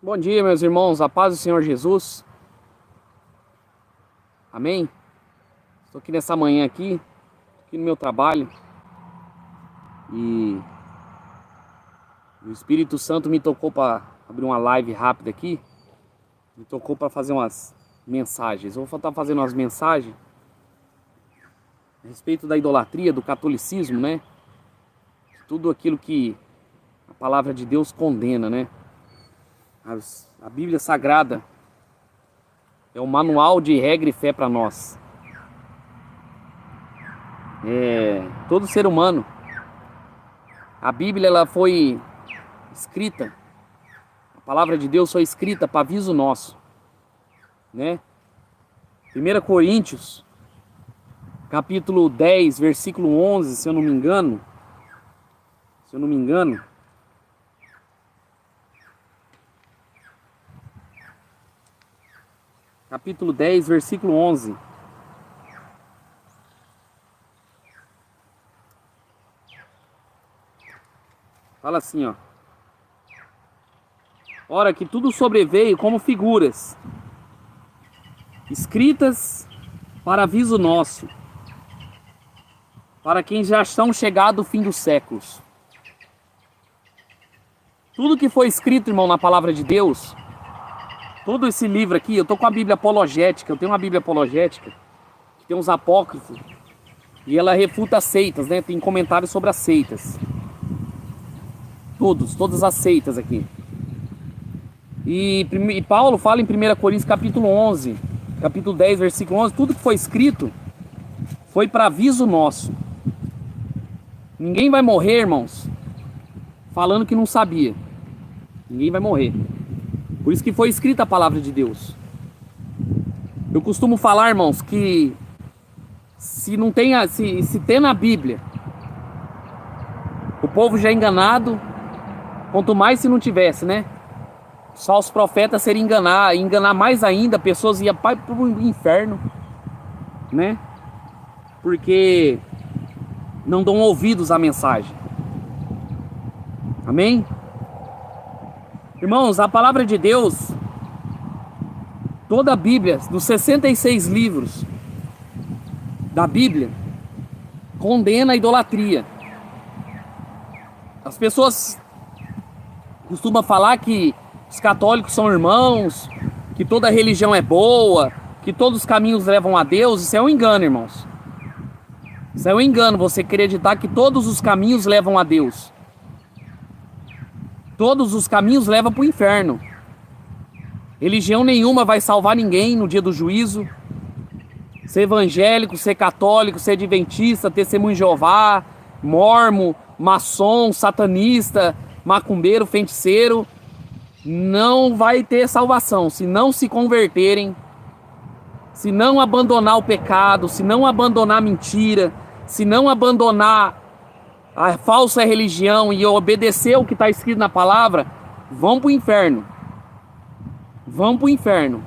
Bom dia, meus irmãos, a paz do Senhor Jesus. Amém? Estou aqui nessa manhã aqui no meu trabalho e o Espírito Santo me tocou para abrir uma live rápida aqui. Me tocou para fazer umas mensagens. Eu vou estar fazendo umas mensagens a respeito da idolatria, do catolicismo, né? Tudo aquilo que a palavra de Deus condena, né? A Bíblia Sagrada é um manual de regra e fé para nós. Todo ser humano, a Bíblia ela foi escrita, a palavra de Deus foi escrita para aviso nosso, né? 1 Coríntios, capítulo 10, versículo 11, se eu não me engano, capítulo 10, versículo 11. Fala assim, ó. Ora que tudo sobreveio como figuras, escritas para aviso nosso, para quem já estão chegado o fim dos séculos. Tudo que foi escrito, irmão, na palavra de Deus, todo esse livro aqui, eu tô com a Bíblia apologética, eu tenho uma Bíblia apologética, que tem uns apócrifos, e ela refuta as seitas, né? Tem comentários sobre as seitas. Todas as seitas aqui. E Paulo fala em 1 Coríntios capítulo 11, capítulo 10, versículo 11, tudo que foi escrito foi para aviso nosso. Ninguém vai morrer, irmãos, falando que não sabia. Ninguém vai morrer. Por isso que foi escrita a palavra de Deus. Eu costumo falar, irmãos, que se tem na Bíblia, o povo já é enganado, quanto mais se não tivesse, né? Só os profetas seriam enganar mais ainda, pessoas iam para o inferno, né? Porque não dão ouvidos à mensagem. Amém? Irmãos, a palavra de Deus, toda a Bíblia, dos 66 livros da Bíblia, condena a idolatria. As pessoas costumam falar que os católicos são irmãos, que toda religião é boa, que todos os caminhos levam a Deus. Isso é um engano, irmãos. Isso é um engano, você acreditar que todos os caminhos levam a Deus. Todos os caminhos levam para o inferno. Religião nenhuma vai salvar ninguém no dia do juízo. Ser evangélico, ser católico, ser adventista, testemunho de Jeová, mormon, maçom, satanista, macumbeiro, feiticeiro, não vai ter salvação se não se converterem, se não abandonar o pecado, se não abandonar a mentira, se não abandonar a falsa religião e obedecer o que está escrito na palavra, vão para o inferno. Vão para o inferno.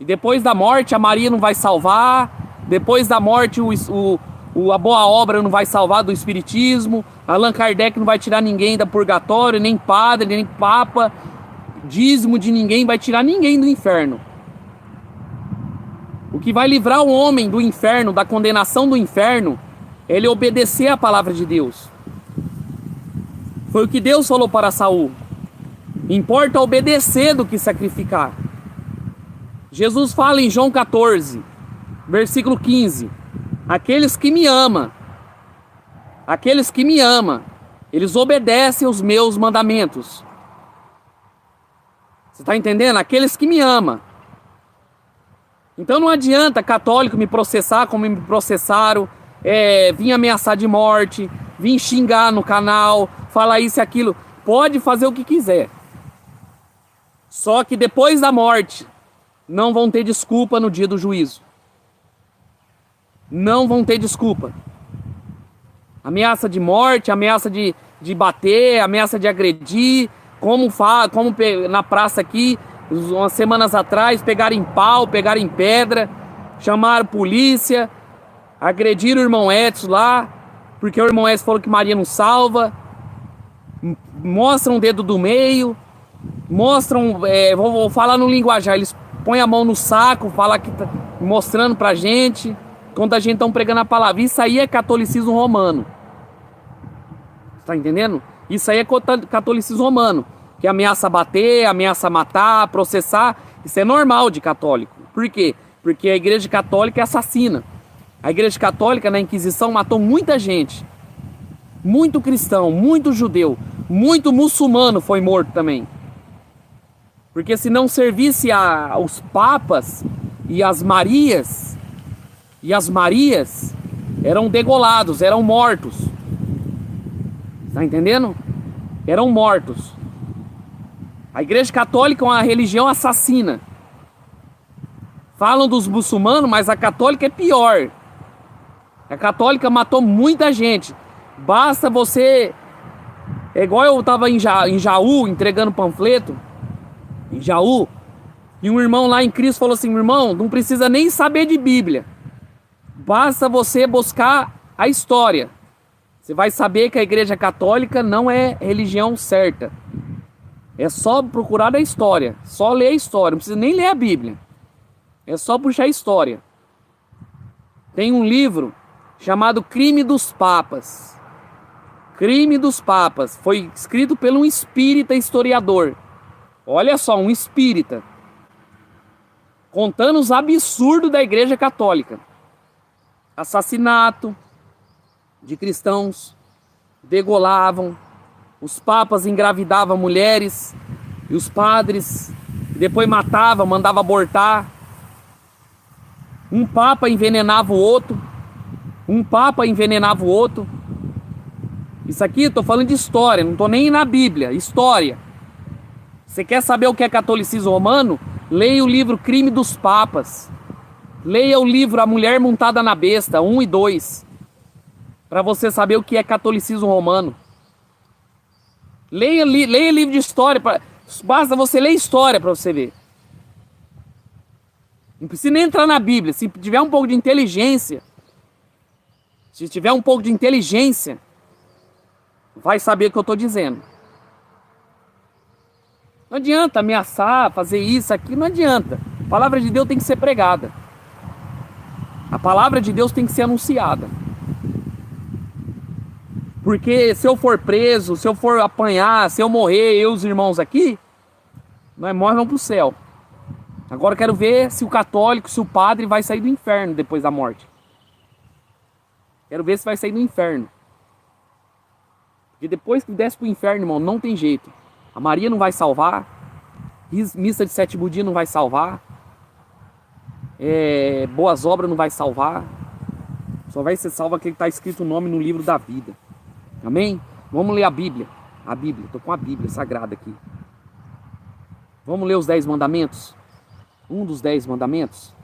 E depois da morte a Maria não vai salvar. Depois da morte a boa obra não vai salvar do espiritismo. Allan Kardec não vai tirar ninguém da purgatório, nem padre, nem papa. Dízimo de ninguém vai tirar ninguém do inferno. O que vai livrar o homem do inferno, da condenação do inferno, é ele obedecer a palavra de Deus. Foi o que Deus falou para Saul. Importa obedecer do que sacrificar. Jesus fala em João 14, versículo 15. Aqueles que me amam, eles obedecem os meus mandamentos. Você está entendendo? Aqueles que me amam. Então não adianta católico me processar como me processaram, vir ameaçar de morte, vir xingar no canal, falar isso e aquilo. Pode fazer o que quiser. Só que depois da morte, não vão ter desculpa no dia do juízo. Não vão ter desculpa. Ameaça de morte, ameaça de bater, ameaça de agredir, como na praça aqui, umas semanas atrás, pegaram em pau, pegaram em pedra, chamaram polícia, agrediram o irmão Edson lá, porque o irmão Edson falou que Maria não salva, mostram o dedo do meio, mostram, vou falar no linguajar, eles põem a mão no saco, falam que tá mostrando pra gente, quando a gente tá pregando a palavra. Isso aí é catolicismo romano. Tá entendendo? Isso aí é catolicismo romano, que ameaça bater, ameaça matar, processar. Isso é normal de católico. Por quê? Porque a igreja católica é assassina. A igreja católica na Inquisição matou muita gente. Muito cristão, muito judeu, muito muçulmano foi morto também. Porque se não servisse aos papas e as Marias eram degolados, eram mortos. Tá entendendo? Eram mortos. A igreja católica é uma religião assassina. Falam dos muçulmanos, mas a católica é pior. A católica matou muita gente. Basta você... É igual eu tava em Jaú entregando panfleto. Em Jaú. E um irmão lá em Cristo falou assim: irmão, não precisa nem saber de Bíblia. Basta você buscar a história. Você vai saber que a igreja católica não é religião certa. É só procurar a história. Só ler a história. Não precisa nem ler a Bíblia. É só puxar a história. Tem um livro chamado Crime dos Papas. Crime dos Papas. Foi escrito por um espírita historiador. Olha só, um espírita. Contando os absurdos da igreja católica. Assassinato de cristãos. Degolavam. Os papas engravidavam mulheres. E os padres. Depois matavam, mandavam abortar. Um papa envenenava o outro. Um papa envenenava o outro. Isso aqui eu tô falando de história, não tô nem na Bíblia. História. Você quer saber o que é catolicismo romano? Leia o livro Crime dos Papas. Leia o livro A Mulher Montada na Besta, 1 e 2. Para você saber o que é catolicismo romano. Leia livro de história. Basta você ler história para você ver. Não precisa nem entrar na Bíblia. Se tiver um pouco de inteligência, vai saber o que eu estou dizendo. Não adianta ameaçar, fazer isso, aqui, não adianta. A palavra de Deus tem que ser pregada. A palavra de Deus tem que ser anunciada. Porque se eu for preso, se eu for apanhar, se eu morrer, eu e os irmãos aqui, nós morremos, vamos para o céu. Agora eu quero ver se o católico, se o padre vai sair do inferno depois da morte. Quero ver se vai sair do inferno. Porque depois que desce pro inferno, irmão, não tem jeito. A Maria não vai salvar. Missa de sétimo dia não vai salvar. Boas obras não vai salvar. Só vai ser salvo aquele que está escrito o nome no livro da vida. Amém? Vamos ler a Bíblia. A Bíblia, estou com a Bíblia sagrada aqui. Vamos ler os 10 mandamentos? Um dos 10 mandamentos.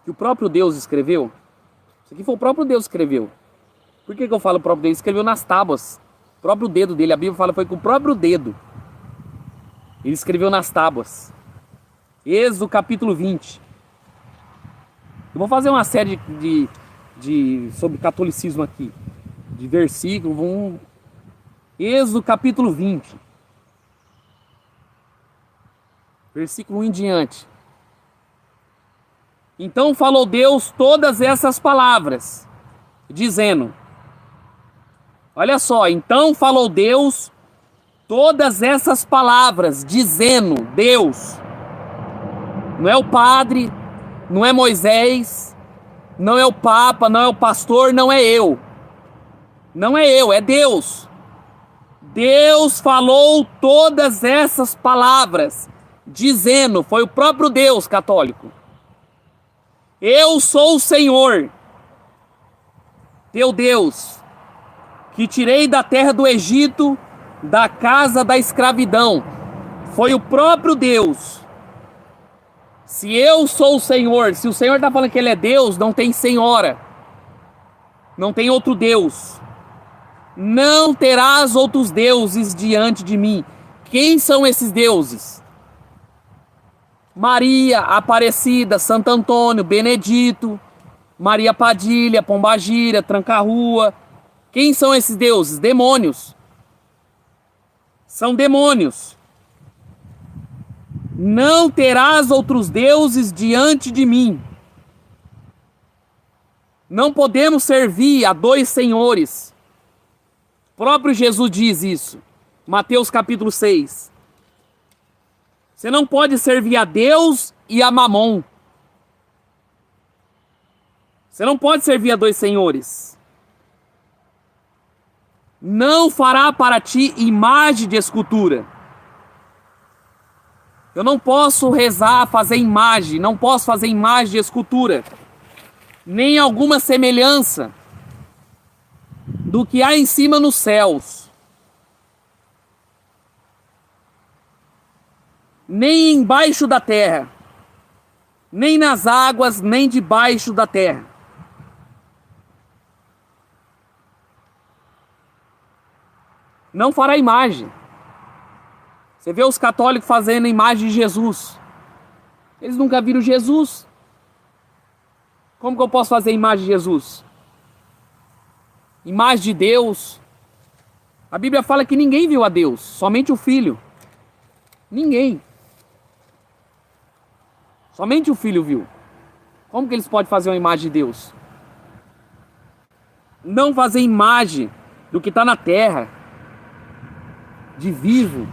Que o próprio Deus escreveu. Isso aqui foi o próprio Deus que escreveu. Por que eu falo o próprio Deus? Ele escreveu nas tábuas. O próprio dedo dele. A Bíblia fala que foi com o próprio dedo. Ele escreveu nas tábuas. Êxodo capítulo 20. Eu vou fazer uma série sobre catolicismo aqui. De versículo. Êxodo capítulo 20. Versículo 1 em diante. Então falou Deus todas essas palavras, dizendo... Olha só, então falou Deus todas essas palavras, dizendo, Deus, não é o padre, não é Moisés, não é o papa, não é o pastor, não é eu. Não é eu, é Deus. Deus falou todas essas palavras, dizendo, foi o próprio Deus católico. Eu sou o Senhor, teu Deus, que tirei da terra do Egito, da casa da escravidão. Foi o próprio Deus. Se eu sou o Senhor, se o Senhor está falando que Ele é Deus, não tem senhora. Não tem outro Deus. Não terás outros deuses diante de mim. Quem são esses deuses? Maria, Aparecida, Santo Antônio, Benedito, Maria Padilha, Pombagira, Tranca-Rua. Quem são esses deuses? Demônios. São demônios. Não terás outros deuses diante de mim. Não podemos servir a dois senhores. O próprio Jesus diz isso. Mateus capítulo 6. Você não pode servir a Deus e a Mamon. Você não pode servir a dois senhores. Não fará para ti imagem de escultura. Eu não posso rezar, fazer imagem, não posso fazer imagem de escultura, nem alguma semelhança do que há em cima nos céus, nem embaixo da terra, nem nas águas, nem debaixo da terra. Não fará imagem. Você vê os católicos fazendo imagem de Jesus. Eles nunca viram Jesus. Como que eu posso fazer imagem de Jesus? Imagem de Deus. A Bíblia fala que ninguém viu a Deus, somente o Filho. Ninguém. Somente o Filho viu. Como que eles podem fazer uma imagem de Deus? Não fazer imagem do que está na terra. De vivo.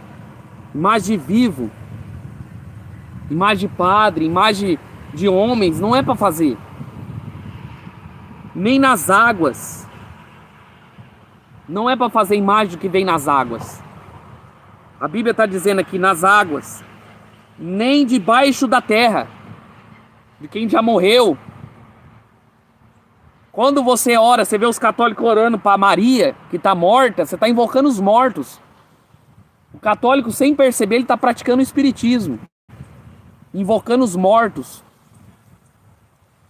Imagem de vivo. Imagem de padre, imagem de homens. Não é para fazer. Nem nas águas. Não é para fazer imagem do que vem nas águas. A Bíblia está dizendo aqui, nas águas. Nem debaixo da terra. De quem já morreu. Quando você ora, você vê os católicos orando para Maria, que está morta, você está invocando os mortos. O católico, sem perceber, ele está praticando o espiritismo. Invocando os mortos.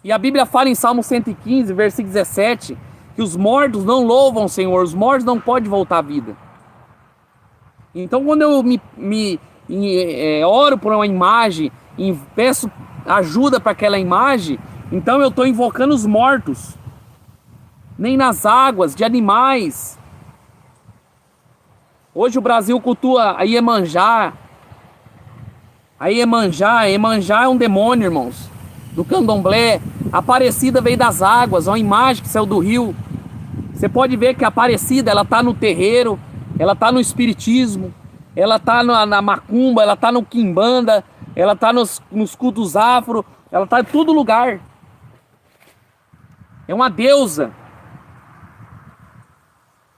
E a Bíblia fala em Salmo 115, versículo 17, que os mortos não louvam o Senhor, os mortos não podem voltar à vida. Então, quando eu oro por uma imagem e peço ajuda para aquela imagem, então eu estou invocando os mortos. Nem nas águas, de animais. Hoje o Brasil cultua a Iemanjá. A Iemanjá é um demônio, irmãos. Do candomblé. A Aparecida veio das águas, uma imagem que saiu do rio. Você pode ver que a Aparecida, ela está no terreiro, ela está no espiritismo, ela está na macumba, ela está no quimbanda, ela está nos cultos afro, ela está em todo lugar. É uma deusa.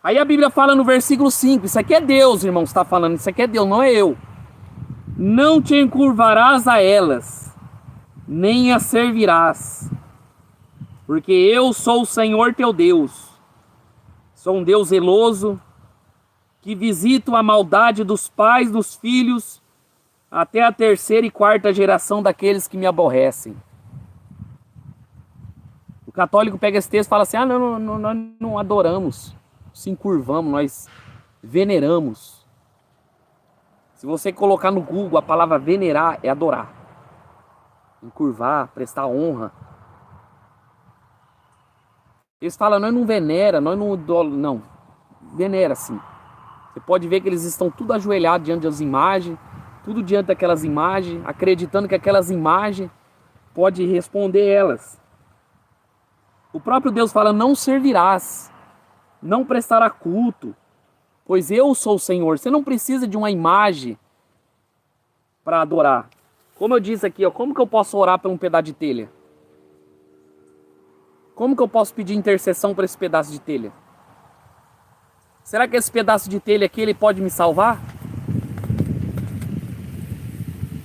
Aí a Bíblia fala no versículo 5, isso aqui é Deus, irmão, está falando, isso aqui é Deus, não é eu. Não te encurvarás a elas, nem as servirás, porque eu sou o Senhor teu Deus. Sou um Deus zeloso, que visito a maldade dos pais dos filhos, até a terceira e quarta geração daqueles que me aborrecem. O católico pega esse texto e fala assim, nós não adoramos, se encurvamos, nós veneramos. Se você colocar no Google a palavra venerar, é adorar. Encurvar, prestar honra. Eles falam, nós não venera, nós não idolatra. Não, venera sim. Você pode ver que eles estão tudo ajoelhados diante das imagens, tudo diante daquelas imagens, acreditando que aquelas imagens podem responder elas. O próprio Deus fala, não servirás, não prestará culto, pois eu sou o Senhor. Você não precisa de uma imagem para adorar. Como eu disse aqui, ó, como que eu posso orar por um pedaço de telha? Como que eu posso pedir intercessão para esse pedaço de telha? Será que esse pedaço de telha aqui ele pode me salvar?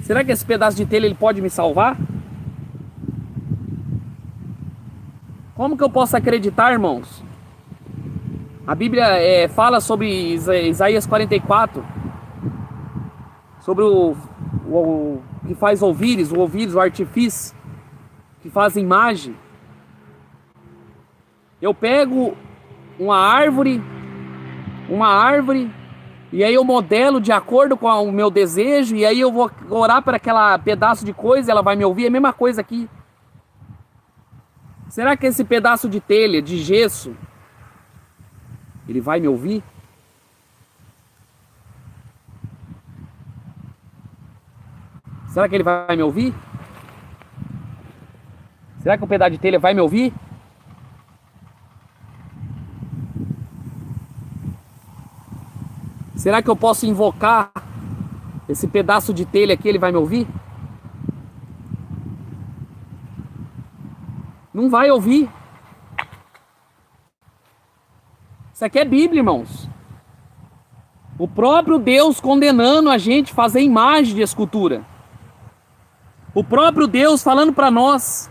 Será que esse pedaço de telha ele pode me salvar? Como que eu posso acreditar, irmãos? A Bíblia fala sobre Isaías 44, sobre o que faz ouvires, o artifício, que faz imagem. Eu pego uma árvore, e aí eu modelo de acordo com o meu desejo, e aí eu vou orar para aquela pedaço de coisa, ela vai me ouvir, é a mesma coisa aqui. Será que esse pedaço de telha, de gesso, ele vai me ouvir? Será que ele vai me ouvir? Será que o pedaço de telha vai me ouvir? Será que eu posso invocar esse pedaço de telha aqui, ele vai me ouvir? Não vai ouvir. Isso aqui é Bíblia, irmãos. O próprio Deus condenando a gente a fazer imagem de escultura. O próprio Deus falando para nós.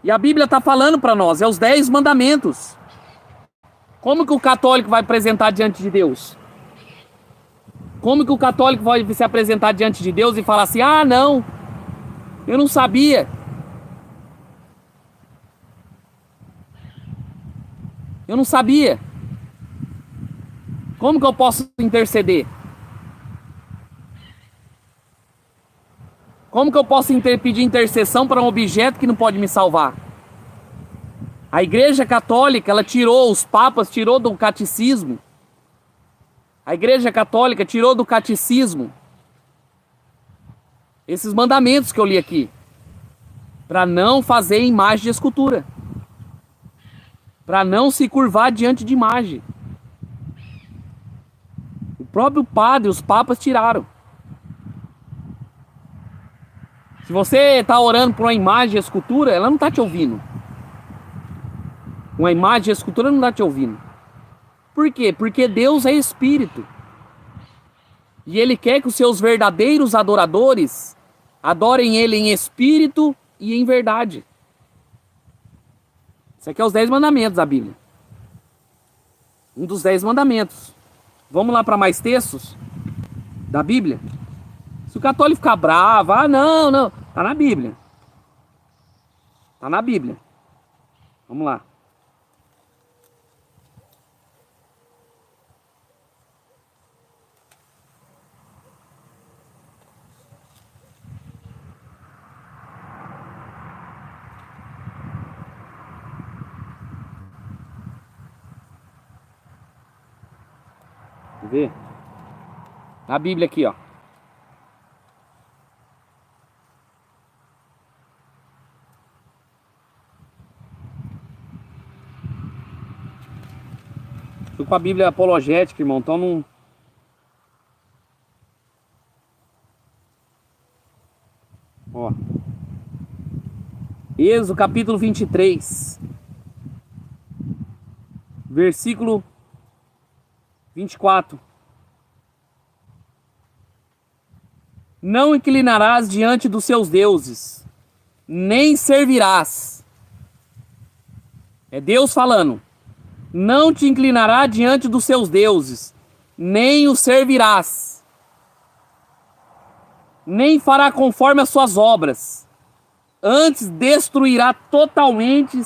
E a Bíblia está falando para nós, é os 10 mandamentos. Como que o católico vai apresentar diante de Deus? Como que o católico vai se apresentar diante de Deus e falar assim, ah, não, eu não sabia. Eu não sabia. Como que eu posso interceder? Como que eu posso pedir intercessão para um objeto que não pode me salvar? A Igreja Católica, ela tirou, os papas tirou do catecismo. A Igreja Católica tirou do catecismo esses mandamentos que eu li aqui. Para não fazer imagem de escultura. Para não se curvar diante de imagem. O próprio padre, os papas tiraram. Se você está orando por uma imagem de escultura, ela não está te ouvindo. Uma imagem de escultura não está te ouvindo. Por quê? Porque Deus é espírito. E Ele quer que os seus verdadeiros adoradores adorem Ele em espírito e em verdade. Isso aqui é os 10 mandamentos da Bíblia. Um dos 10 mandamentos. Vamos lá para mais textos da Bíblia? Se o católico ficar bravo, ah, não, não. Tá na Bíblia. Tá na Bíblia. Vamos lá. Quer ver? Na Bíblia aqui, ó. Tô com a Bíblia apologética, irmão, então não... Ó. Êxodo capítulo 23. Versículo 24. Não inclinarás diante dos seus deuses, nem servirás. É Deus falando. Não te inclinará diante dos seus deuses, nem os servirás, nem fará conforme as suas obras. Antes destruirá totalmente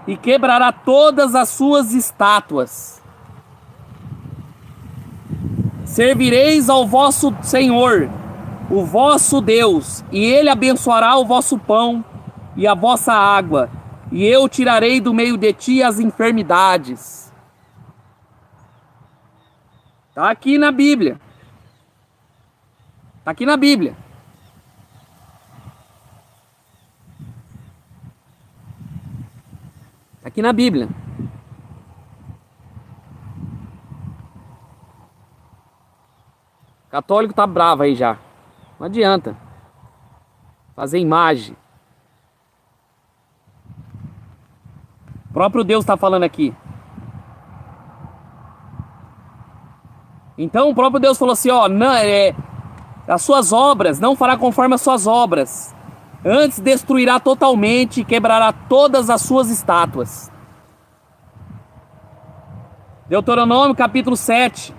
e quebrará todas as suas estátuas. Servireis ao vosso Senhor, o vosso Deus, e Ele abençoará o vosso pão e a vossa água, e eu tirarei do meio de ti as enfermidades. Está aqui na Bíblia. Está aqui na Bíblia. Está aqui na Bíblia. O católico tá bravo aí já. Não adianta fazer imagem. O próprio Deus está falando aqui. Então o próprio Deus falou assim, ó, não, as suas obras, não fará conforme as suas obras. Antes destruirá totalmente e quebrará todas as suas estátuas. Deuteronômio capítulo 7.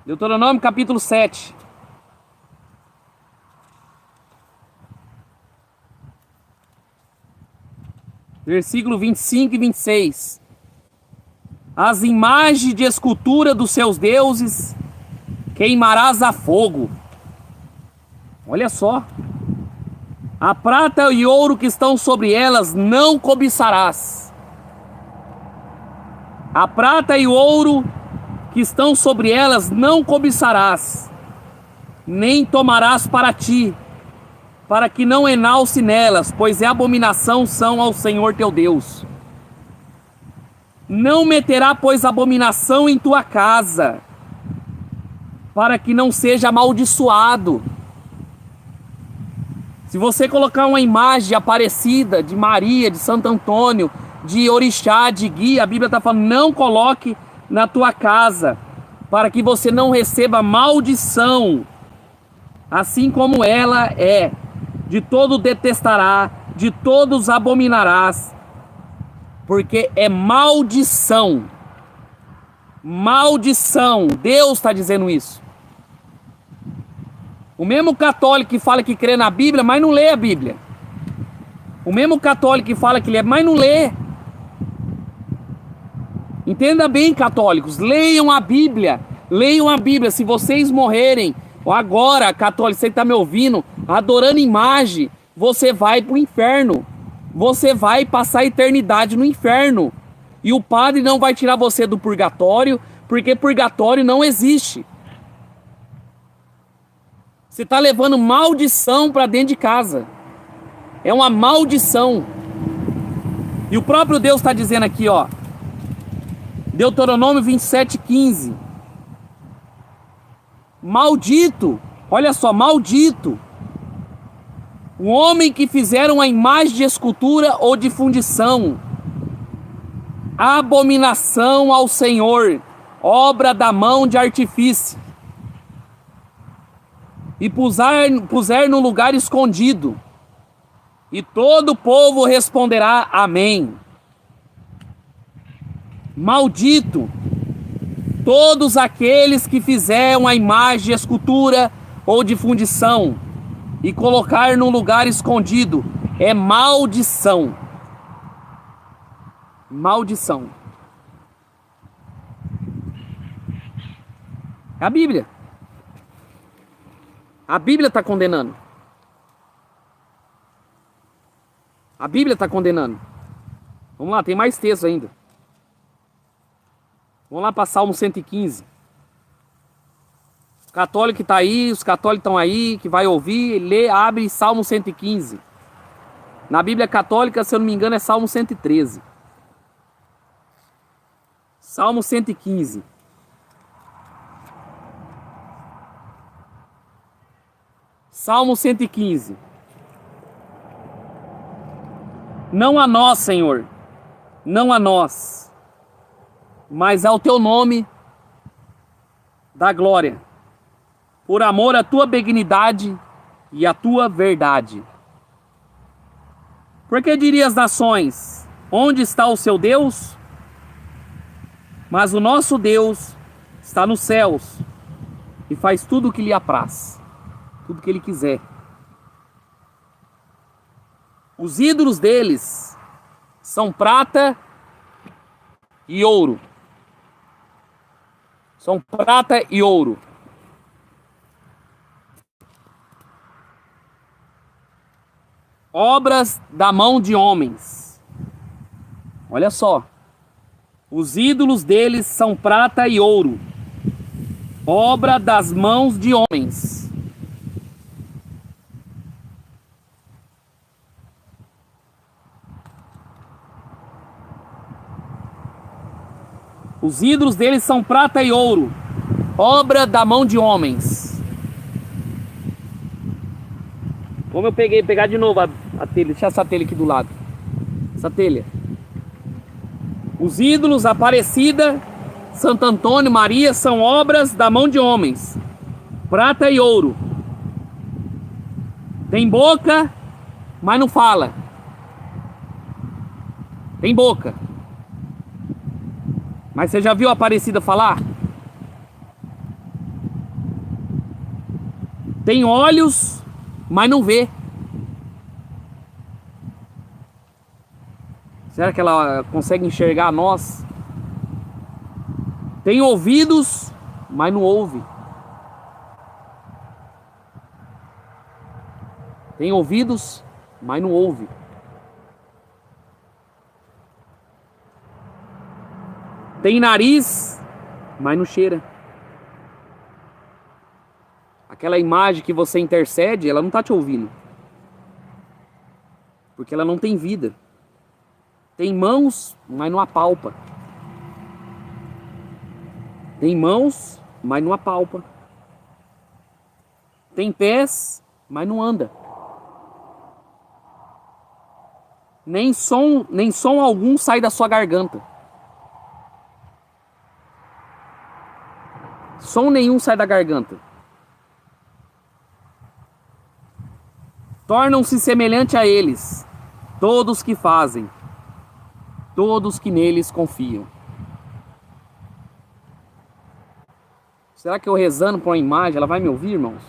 Deuteronômio capítulo 7. Versículo 25 e 26. As imagens de escultura dos seus deuses queimarás a fogo. Olha só. A prata e ouro que estão sobre elas não cobiçarás. A prata e o ouro que estão sobre elas não cobiçarás, nem tomarás para ti, para que não enalce nelas, pois é abominação são ao Senhor teu Deus. Não meterá, pois, abominação em tua casa, para que não seja amaldiçoado. Se você colocar uma imagem de Aparecida, de Maria, de Santo Antônio, de Orixá, de Guia, a Bíblia está falando, não coloque na tua casa, para que você não receba maldição, assim como ela é. De todo detestará, de todos abominarás, porque é maldição. Maldição, Deus está dizendo isso. O mesmo católico que fala que crê na Bíblia, mas não lê a Bíblia. O mesmo católico que fala que lê, mas não lê. Entenda bem, católicos, leiam a Bíblia. Leiam a Bíblia. Se vocês morrerem agora, católico, você que está me ouvindo, adorando imagem, você vai para o inferno. Você vai passar a eternidade no inferno. E o padre não vai tirar você do purgatório, porque purgatório não existe. Você está levando maldição para dentro de casa. É uma maldição. E o próprio Deus está dizendo aqui, ó. Deuteronômio 27:15. Maldito, olha só, maldito o homem que fizer uma imagem de escultura ou de fundição, abominação ao Senhor, obra da mão de artifício, e puser no lugar escondido, e todo o povo responderá amém. Maldito todos aqueles que fizeram a imagem de escultura ou de fundição e colocar num lugar escondido, é maldição. Maldição. É a Bíblia. A Bíblia está condenando. A Bíblia está condenando. Vamos lá, tem mais texto ainda. Vamos lá para Salmo 115. O católico que está aí, os católicos estão aí, que vai ouvir, lê, abre Salmo 115. Na Bíblia católica, se eu não me engano, é Salmo 113. Salmo 115. Salmo 115. Não a nós, Senhor, não a nós, mas ao teu nome da glória, por amor à tua benignidade e à tua verdade. Porque diria as nações, onde está o seu Deus? Mas o nosso Deus está nos céus e faz tudo o que lhe apraz, tudo o que ele quiser. Os ídolos deles são prata e ouro. São prata e ouro. Obras da mão de homens. Olha só. Os ídolos deles são prata e ouro. Obra das mãos de homens. Os ídolos deles são prata e ouro, obra da mão de homens. Como eu pegar de novo a telha, deixa essa telha aqui do lado. Essa telha. Os ídolos, Aparecida, Santo Antônio, Maria, são obras da mão de homens. Prata e ouro. Tem boca, mas não fala. Tem boca. Mas você já viu a Aparecida falar? Tem olhos, mas não vê. Será que ela consegue enxergar nós? Tem ouvidos, mas não ouve. Tem ouvidos, mas não ouve. Tem nariz, mas não cheira. Aquela imagem que você intercede, ela não está te ouvindo. Porque ela não tem vida. Tem mãos, mas não apalpa. Tem mãos, mas não apalpa. Tem pés, mas não anda. Nem som algum sai da sua garganta. Som nenhum sai da garganta. Tornam-se semelhante a eles, todos que fazem, todos que neles confiam. Será que eu rezando para uma imagem, ela vai me ouvir, irmãos?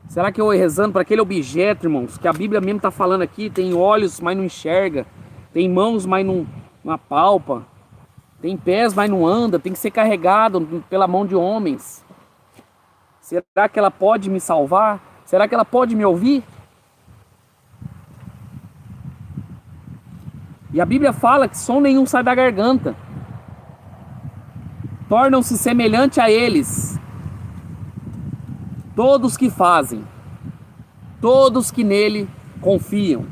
Será que eu rezando para aquele objeto, irmãos, que a Bíblia mesmo está falando aqui, tem olhos, mas não enxerga, tem mãos, mas não apalpa, tem pés, mas não anda, tem que ser carregado pela mão de homens. Será que ela pode me salvar? Será que ela pode me ouvir? E a Bíblia fala que som nenhum sai da garganta. Tornam-se semelhante a eles, todos que fazem, todos que nele confiam.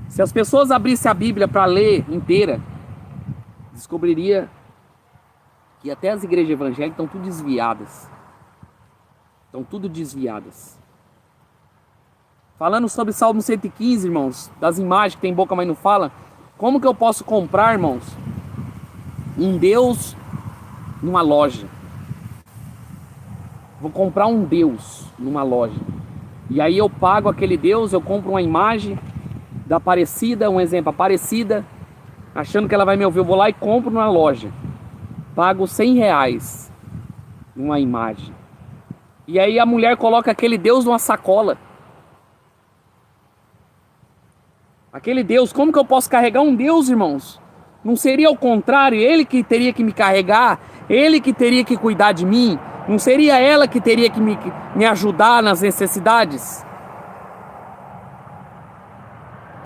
Se as pessoas abrissem a Bíblia para ler inteira, descobriria que até as igrejas evangélicas estão tudo desviadas. Estão tudo desviadas. Falando sobre Salmo 115, irmãos, das imagens que tem boca, mas não fala, como que eu posso comprar, irmãos, um Deus numa loja? Vou comprar um Deus numa loja. E aí eu pago aquele Deus, eu compro uma imagem da Aparecida, um exemplo, Aparecida, achando que ela vai me ouvir, eu vou lá e compro numa loja. Pago R$100 numa imagem. E aí a mulher coloca aquele Deus numa sacola. Aquele Deus, como que eu posso carregar um Deus, irmãos? Não seria o contrário? Ele que teria que me carregar? Ele que teria que cuidar de mim? Não seria ela que teria que me ajudar nas necessidades?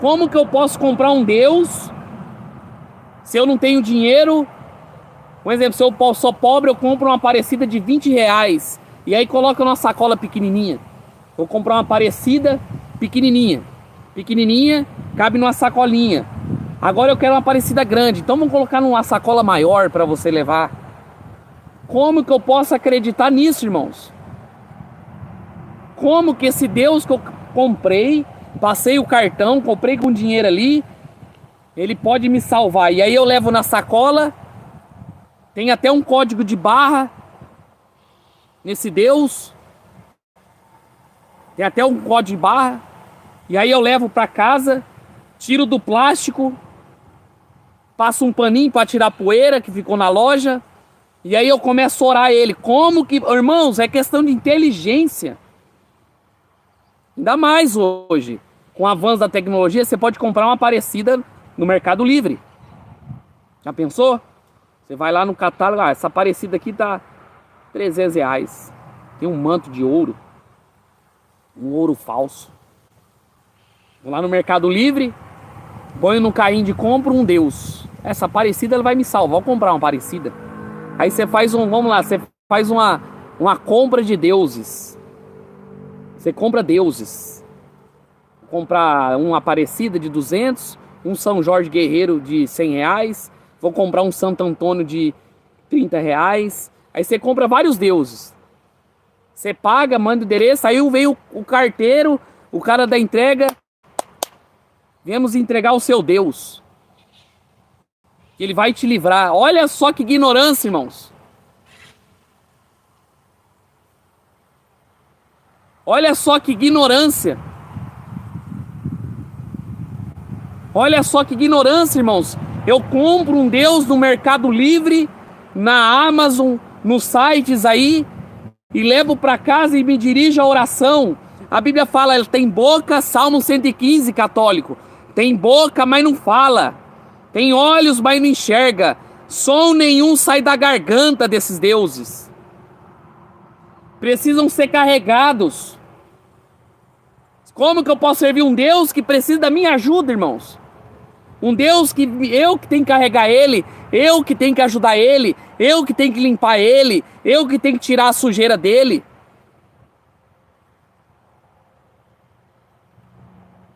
Como que eu posso comprar um Deus se eu não tenho dinheiro? Por exemplo, se eu sou pobre, eu compro uma Aparecida de R$20 e aí coloca numa sacola pequenininha. Vou comprar uma Aparecida pequenininha, cabe numa sacolinha. Agora eu quero uma Aparecida grande, então vamos colocar numa sacola maior para você levar. Como que eu posso acreditar nisso, irmãos? Como que esse Deus que eu comprei, passei o cartão, comprei com dinheiro ali, ele pode me salvar? E aí eu levo na sacola, tem até um código de barra nesse Deus, tem até um código de barra, e aí eu levo para casa, tiro do plástico, passo um paninho para tirar a poeira que ficou na loja, e aí eu começo a orar ele. Como que, irmãos, é questão de inteligência. Ainda mais hoje, com o avanço da tecnologia, você pode comprar uma Aparecida no Mercado Livre. Já pensou? Você vai lá no catálogo, essa Aparecida aqui tá R$300. Tem um manto de ouro, um ouro falso. Vou lá no Mercado Livre, ponho no carrinho de compra um Deus. Essa Aparecida ela vai me salvar, vou comprar uma Aparecida. Aí você faz vamos lá, você faz uma compra de deuses. Você compra deuses. Vou comprar uma Aparecida de 200, um São Jorge Guerreiro de R$100, vou comprar um Santo Antônio de R$30. Aí você compra vários deuses. Você paga, manda o endereço, aí vem o carteiro, o cara da entrega. Viemos entregar o seu Deus. Que ele vai te livrar. Olha só que ignorância, irmãos. Olha só que ignorância. Olha só que ignorância, irmãos. Eu compro um Deus no Mercado Livre, na Amazon, nos sites aí, e levo para casa e me dirijo à oração. A Bíblia fala, ele tem boca, Salmo 115, católico. Tem boca, mas não fala. Tem olhos, mas não enxerga. Som nenhum sai da garganta desses deuses. Precisam ser carregados. Como que eu posso servir um Deus que precisa da minha ajuda, irmãos? Um Deus que eu que tenho que carregar ele, eu que tenho que ajudar ele, eu que tenho que limpar ele, eu que tenho que tirar a sujeira dele.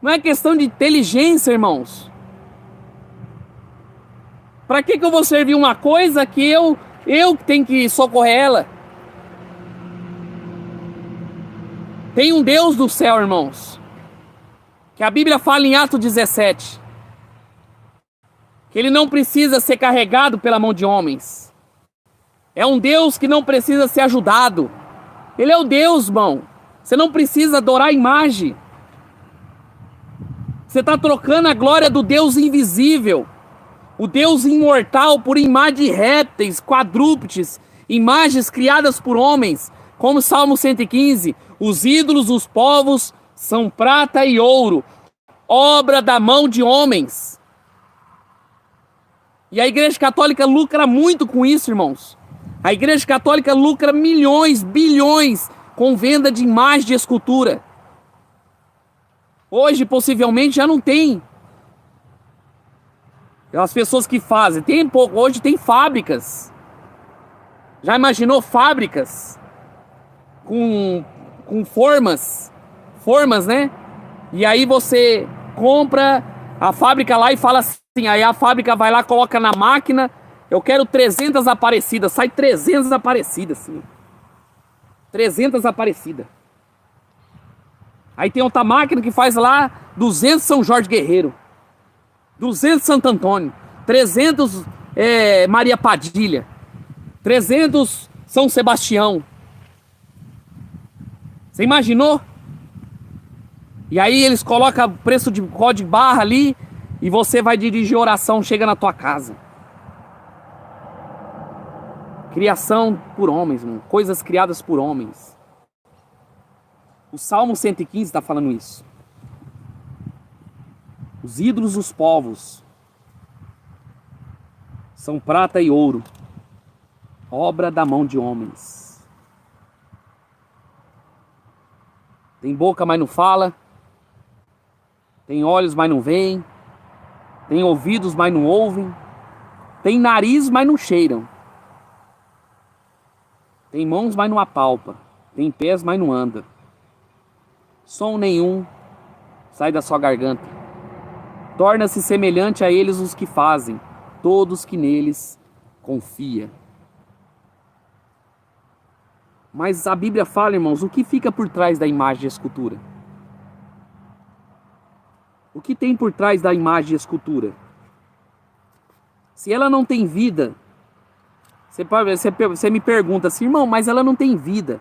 Não é questão de inteligência, irmãos. Para que eu vou servir uma coisa que eu que tenho que socorrer ela? Tem um Deus do céu, irmãos, que a Bíblia fala em Atos 17, que ele não precisa ser carregado pela mão de homens. É um Deus que não precisa ser ajudado. Ele é o Deus, irmão. Você não precisa adorar a imagem. Você está trocando a glória do Deus invisível, o Deus imortal, por imagem de répteis, quadrúpedes, imagens criadas por homens, como Salmo 115, os ídolos dos povos são prata e ouro, obra da mão de homens. E a Igreja Católica lucra muito com isso, irmãos. A Igreja Católica lucra milhões, bilhões com venda de imagens de escultura. Hoje, possivelmente, já não tem. As pessoas que fazem, hoje tem fábricas. Já imaginou fábricas com formas, né? E aí você compra a fábrica lá e fala assim, aí a fábrica vai lá, coloca na máquina, eu quero 300 Aparecidas, sai 300 Aparecidas, assim. 300 Aparecidas. Aí tem outra máquina que faz lá 200 São Jorge Guerreiro, 200 Santo Antônio, 300 Maria Padilha, 300 São Sebastião. Você imaginou? E aí eles colocam o preço de código barra ali e você vai dirigir oração, chega na tua casa. Criação por homens, mano. Coisas criadas por homens. O Salmo 115 está falando isso. Os ídolos dos povos são prata e ouro, obra da mão de homens. Tem boca, mas não fala. Tem olhos, mas não veem. Tem ouvidos, mas não ouvem. Tem nariz, mas não cheiram. Tem mãos, mas não apalpa. Tem pés, mas não anda. Som nenhum sai da sua garganta. Torna-se semelhante a eles os que fazem, todos que neles confia. Mas a Bíblia fala, irmãos, o que fica por trás da imagem de escultura? O que tem por trás da imagem de escultura? Se ela não tem vida, você me pergunta assim, irmão, mas ela não tem vida.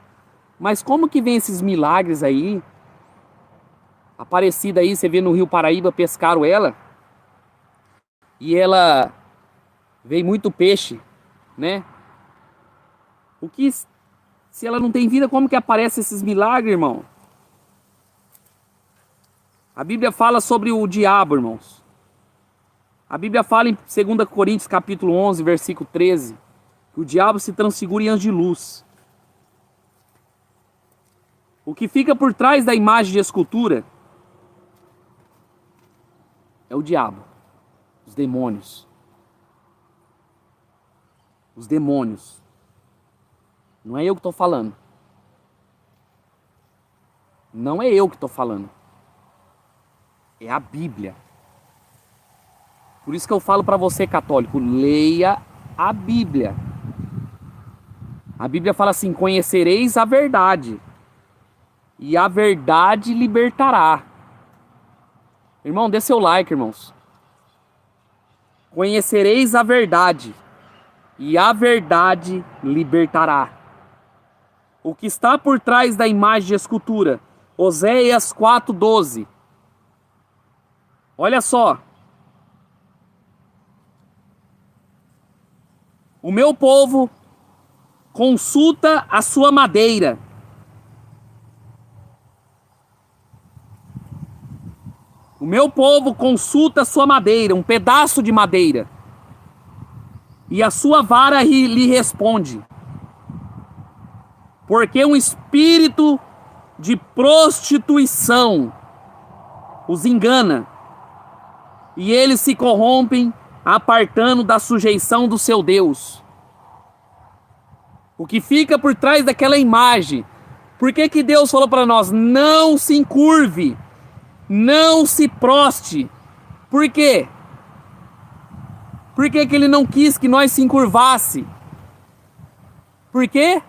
Mas como que vem esses milagres aí? Aparecida aí, você vê no Rio Paraíba, pescaram ela. E ela veio muito peixe, né? Se ela não tem vida, como que aparecem esses milagres, irmão? A Bíblia fala sobre o diabo, irmãos. A Bíblia fala em 2 Coríntios capítulo 11, versículo 13, que o diabo se transfigura em anjo de luz. O que fica por trás da imagem de escultura é o diabo, os demônios. Os demônios. Não é eu que estou falando. Não é eu que estou falando. É a Bíblia. Por isso que eu falo para você, católico, leia a Bíblia. A Bíblia fala assim, conhecereis a verdade, e a verdade libertará. Irmão, dê seu like, irmãos. Conhecereis a verdade, e a verdade libertará. O que está por trás da imagem de escultura? Oséias 4:12. Olha só. O meu povo consulta a sua madeira. O meu povo consulta a sua madeira, um pedaço de madeira. E a sua vara lhe responde. Porque um espírito de prostituição os engana. E eles se corrompem, apartando da sujeição do seu Deus. O que fica por trás daquela imagem. Por que que Deus falou para nós? Não se encurve, não se proste. Por quê? Por que que ele não quis que nós se encurvasse? Por quê?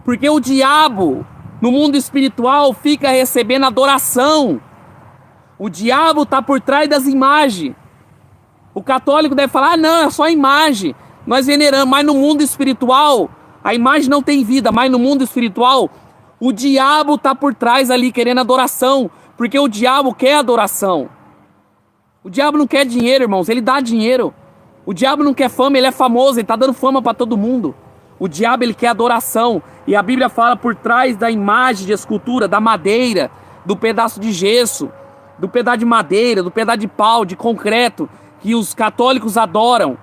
Porque o diabo, no mundo espiritual, fica recebendo adoração. O diabo está por trás das imagens. O católico deve falar, não, é só imagem. Nós veneramos, mas no mundo espiritual, a imagem não tem vida, mas no mundo espiritual, o diabo está por trás ali querendo adoração. Porque o diabo quer adoração. O diabo não quer dinheiro, irmãos, ele dá dinheiro. O diabo não quer fama, ele é famoso, ele está dando fama para todo mundo. O diabo, ele quer adoração. E a Bíblia fala por trás da imagem de escultura, da madeira, do pedaço de gesso, do pedaço de madeira, do pedaço de pau, de concreto, que os católicos adoram.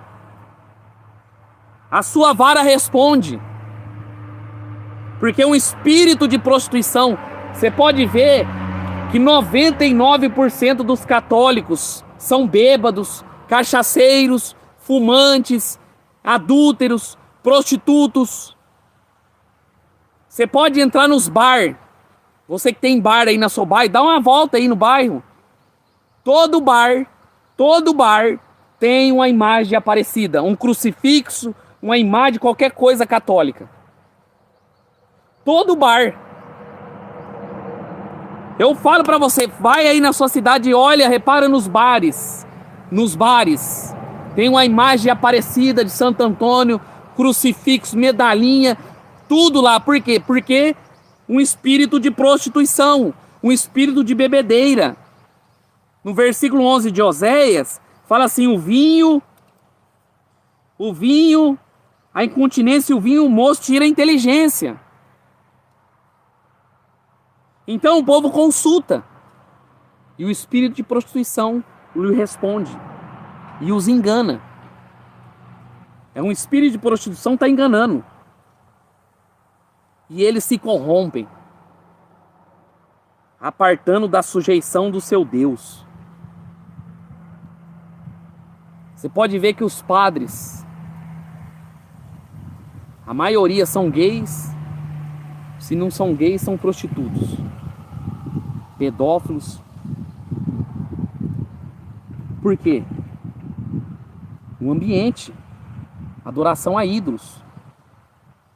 A sua vara responde. Porque um espírito de prostituição, você pode ver que 99% dos católicos são bêbados, cachaceiros, fumantes, adúlteros, prostitutos. Você pode entrar nos bar. Você que tem bar aí na sua bairro, dá uma volta aí no bairro. Todo bar tem uma imagem de Aparecida, um crucifixo, uma imagem de qualquer coisa católica. Todo bar. Eu falo pra você, vai aí na sua cidade e olha, repara nos bares. Nos bares. Tem uma imagem de Aparecida, de Santo Antônio, crucifixo, medalhinha, tudo lá. Por quê? Porque um espírito de prostituição, um espírito de bebedeira. No versículo 11 de Oséias, fala assim, o vinho, a incontinência e o vinho, o moço tira a inteligência. Então o povo consulta. E o espírito de prostituição lhe responde. E os engana. É um espírito de prostituição que está enganando. E eles se corrompem. Apartando da sujeição do seu Deus. Você pode ver que os padres, a maioria são gays. Se não são gays, são prostitutos. Pedófilos. Por quê? O ambiente. Adoração a ídolos.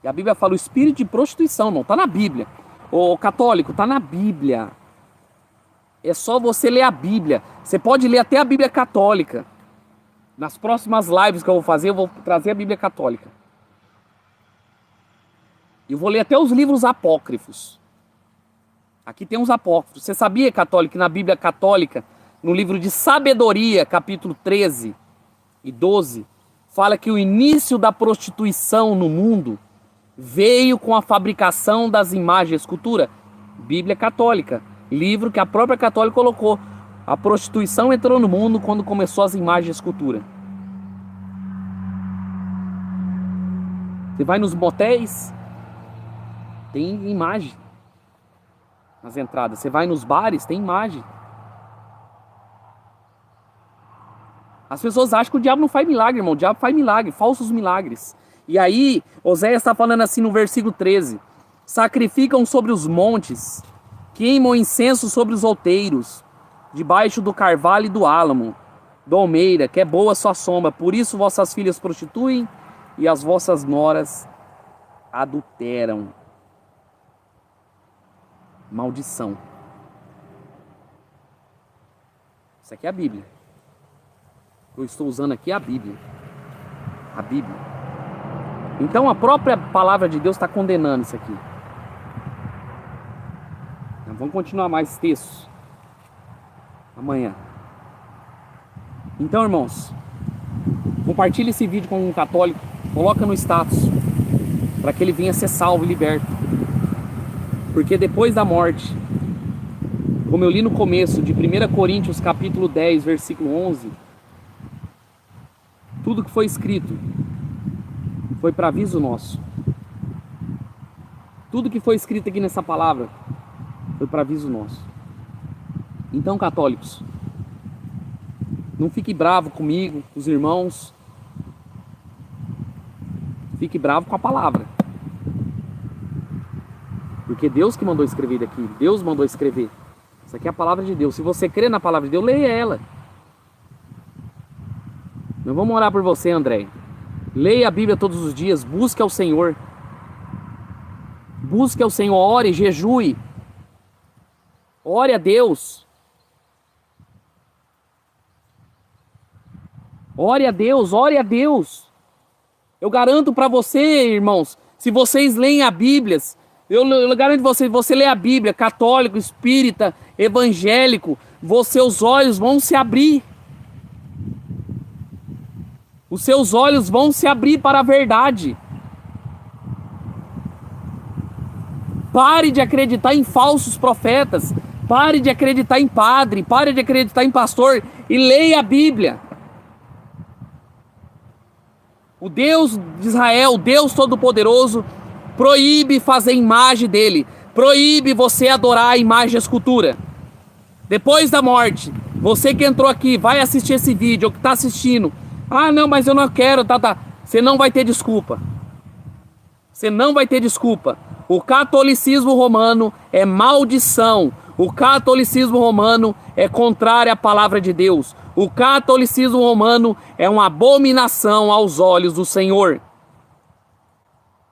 E a Bíblia fala o espírito de prostituição, não. Está na Bíblia. Ô católico, está na Bíblia. É só você ler a Bíblia. Você pode ler até a Bíblia católica. Nas próximas lives que eu vou fazer, eu vou trazer a Bíblia católica. Eu vou ler até os livros apócrifos. Aqui tem uns apócrifos. Você sabia, católico, que na Bíblia católica, no livro de Sabedoria, capítulo 13 e 12, fala que o início da prostituição no mundo veio com a fabricação das imagens de escultura? Bíblia católica, livro que a própria católica colocou. A prostituição entrou no mundo quando começou as imagens de escultura. Você vai nos motéis, tem imagem nas entradas. Você vai nos bares, tem imagem. As pessoas acham que o diabo não faz milagre, irmão. O diabo faz milagre, falsos milagres. E aí, Oséias está falando assim no versículo 13. Sacrificam sobre os montes, queimam incenso sobre os outeiros, debaixo do carvalho e do álamo, da almeira, que é boa sua sombra. Por isso vossas filhas prostituem e as vossas noras adulteram. Maldição. Isso aqui é a Bíblia. Eu estou usando aqui a Bíblia. A Bíblia. Então a própria palavra de Deus está condenando isso aqui. Vamos continuar mais textos amanhã. Então, irmãos, compartilhe esse vídeo com um católico. Coloca no status para que ele venha ser salvo e liberto. Porque depois da morte, como eu li no começo de 1 Coríntios capítulo 10, versículo 11, tudo que foi escrito foi para aviso nosso. Tudo que foi escrito aqui nessa palavra foi para aviso nosso. Então, católicos, Não fique bravo comigo, com os irmãos. Fique bravo com a palavra. Porque Deus que mandou escrever daqui. Deus mandou escrever. Isso aqui é a palavra de Deus. Se você crê na palavra de Deus, leia ela. Nós vamos orar por você, André. Leia a Bíblia todos os dias. Busque ao Senhor. Busque ao Senhor. Ore, jejue. Ore a Deus. Ore a Deus, ore a Deus. Eu garanto para você, irmãos, se vocês leem a Bíblia, eu garanto para você, você lê a Bíblia, católico, espírita, evangélico, seus olhos vão se abrir. Os seus olhos vão se abrir para a verdade. Pare de acreditar em falsos profetas. Pare de acreditar em padre. Pare de acreditar em pastor. E leia a Bíblia. O Deus de Israel, o Deus Todo-Poderoso, proíbe fazer imagem dele. Proíbe você adorar a imagem e a escultura. Depois da morte, você que entrou aqui, vai assistir esse vídeo, ou que está assistindo. Ah, não, mas eu não quero, tá. Você não vai ter desculpa. Você não vai ter desculpa. O catolicismo romano é maldição. O catolicismo romano é contrário à palavra de Deus. O catolicismo romano é uma abominação aos olhos do Senhor.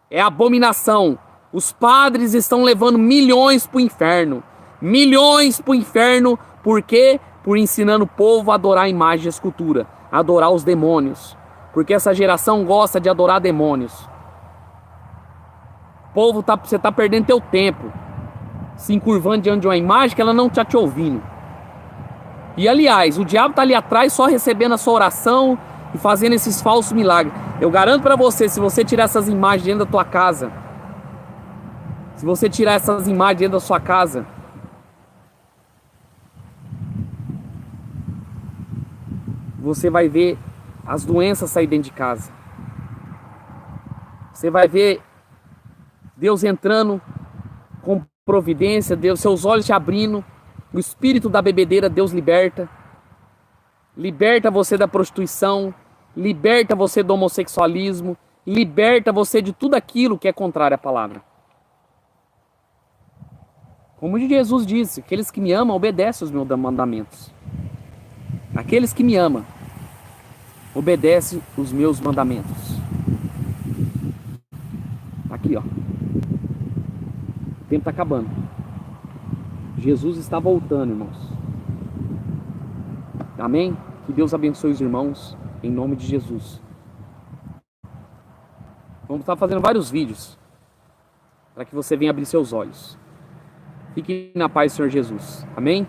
É abominação. Os padres estão levando milhões para o inferno. Milhões para o inferno. Por quê? Por ensinando o povo a adorar a imagem e a escultura. A adorar os demônios. Porque essa geração gosta de adorar demônios. Povo, você está perdendo teu tempo. Se encurvando diante de uma imagem que ela não está te ouvindo. E aliás, o diabo está ali atrás só recebendo a sua oração e fazendo esses falsos milagres. Eu garanto para você, se você tirar essas imagens dentro da tua casa, se você tirar essas imagens dentro da sua casa, você vai ver as doenças sair dentro de casa. Você vai ver Deus entrando com providência, Deus, seus olhos te abrindo. O espírito da bebedeira, Deus liberta. Liberta você da prostituição. Liberta você do homossexualismo. Liberta você de tudo aquilo que é contrário à palavra. Como Jesus disse, aqueles que me amam obedecem os meus mandamentos. Aqueles que me amam obedecem os meus mandamentos. Aqui, ó. O tempo está acabando. Jesus está voltando, irmãos. Amém? Que Deus abençoe os irmãos, em nome de Jesus. Vamos estar fazendo vários vídeos, para que você venha abrir seus olhos. Fique na paz do Senhor Jesus. Amém?